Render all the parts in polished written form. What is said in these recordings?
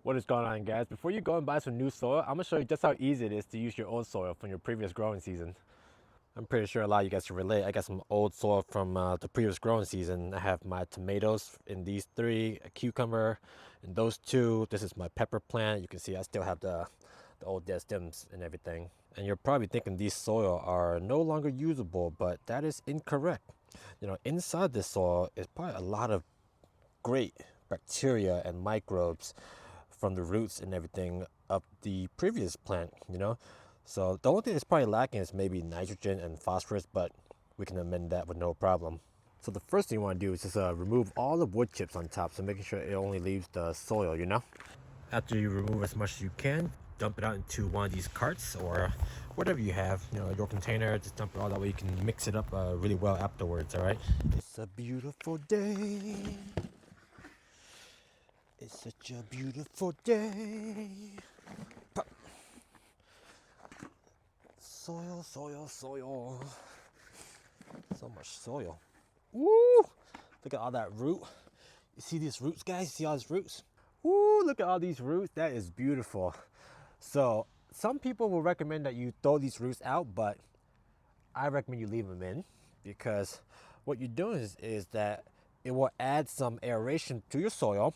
What is going on, guys? Before you go and buy some new soil, I'm gonna show you just how easy it is to use your old soil from your previous growing season. I'm pretty sure a lot of you guys can relate. I got some old soil from the previous growing season. I have my tomatoes in these three, a cucumber in those two. This is my pepper plant. You can see I still have the old dead stems and everything. And you're probably thinking these soil are no longer usable, but that is incorrect. You know, inside this soil is probably a lot of great bacteria and microbes from the roots and everything of the previous plant, you know. So the only thing that's probably lacking is maybe nitrogen and phosphorus, but we can amend that with no problem. So the first thing you want to do is just remove all the wood chips on top, so making sure it only leaves the soil, you know. After you remove as much as you can, dump it out into one of these carts or whatever you have, you know, your container. Just dump it all, that way you can mix it up really well afterwards. All right. It's a beautiful day. It's such a beautiful day. Pop. Soil, soil, soil. So much soil. Woo! Look at all that root. You see these roots, guys? See all these roots? Woo! Look at all these roots. That is beautiful. So some people will recommend that you throw these roots out, but I recommend you leave them in, because what you're doing is that it will add some aeration to your soil.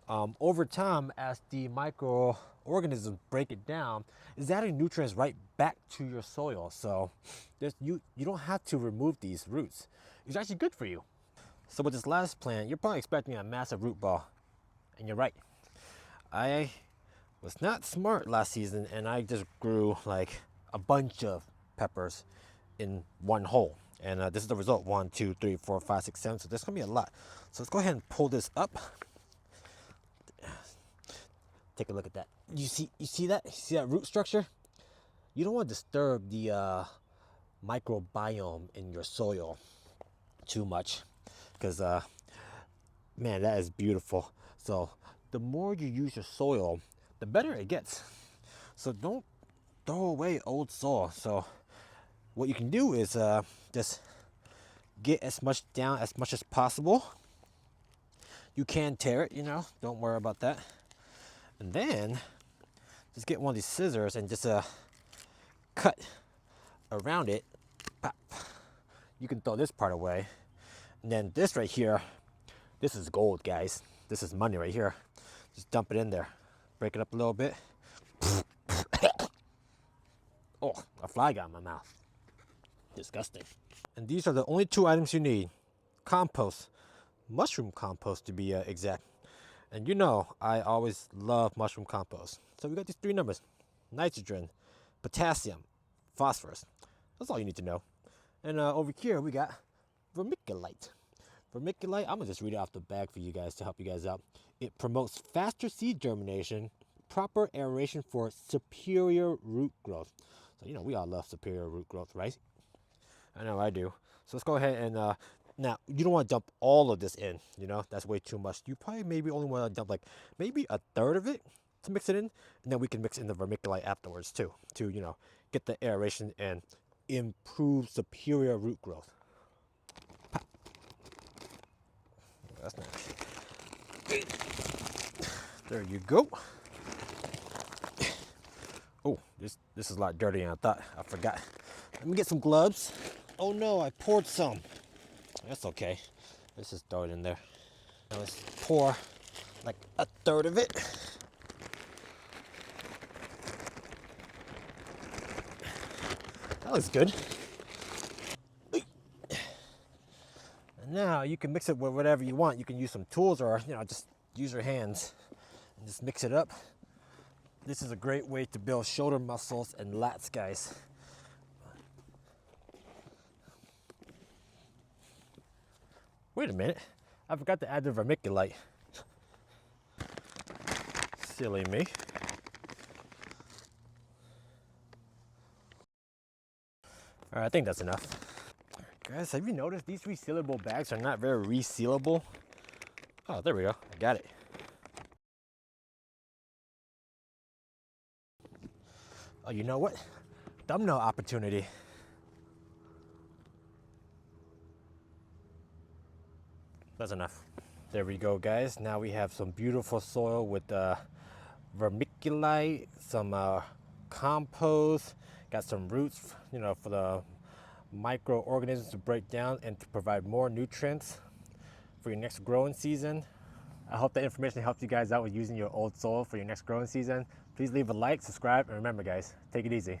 Over time, as the microorganisms break it down, is adding nutrients right back to your soil. So you don't have to remove these roots. It's actually good for you. So with this last plant, you're probably expecting a massive root ball, and you're right. I was not smart last season, and I just grew like a bunch of peppers in one hole. And this is the result: 1, 2, 3, 4, 5, 6, 7. So there's gonna be a lot. So let's go ahead and pull this up. Take a look at that. You see that? You see that root structure? You don't want to disturb the microbiome in your soil too much, because man, that is beautiful. So the more you use your soil, the better it gets. So don't throw away old soil. So what you can do is just get as much down as much as possible. You can tear it, you know, don't worry about that. And then just get one of these scissors and just cut around it. Pop. You can throw this part away. And then this right here, this is gold, guys. This is money right here. Just dump it in there. Break it up a little bit. Oh, a fly got in my mouth. Disgusting. And these are the only two items you need. Compost. Mushroom compost, to be exact. And you know, I always love mushroom compost. So we got these three numbers: nitrogen, potassium, phosphorus. That's all you need to know. And over here we got vermiculite. Vermiculite, I'm gonna just read it off the bag for you guys to help you guys out. It promotes faster seed germination, proper aeration for superior root growth. So you know, we all love superior root growth, right? I know I do. So let's go ahead and now, you don't want to dump all of this in, you know, that's way too much. You probably maybe only want to dump like maybe a third of it to mix it in, and then we can mix in the vermiculite afterwards too, to, you know, get the aeration and improve superior root growth. That's nice. There you go. Oh, this is a lot dirtier than I thought. I forgot. Let me get some gloves. Oh no, I poured some. That's okay. Let's just throw it in there. Now let's pour like a third of it. That looks good. And now you can mix it with whatever you want. You can use some tools, or you know, just use your hands and just mix it up. This is a great way to build shoulder muscles and lats, guys. Wait a minute, I forgot to add the vermiculite. Silly me. All right, I think that's enough. Guys, have you noticed these resealable bags are not very resealable? Oh, there we go, I got it. Oh, you know what? Thumbnail opportunity. That's enough. There we go, guys. Now we have some beautiful soil with vermiculite, some compost, got some roots, for the microorganisms to break down and to provide more nutrients for your next growing season. I hope that information helped you guys out with using your old soil for your next growing season. Please leave a like, subscribe, and remember guys, take it easy.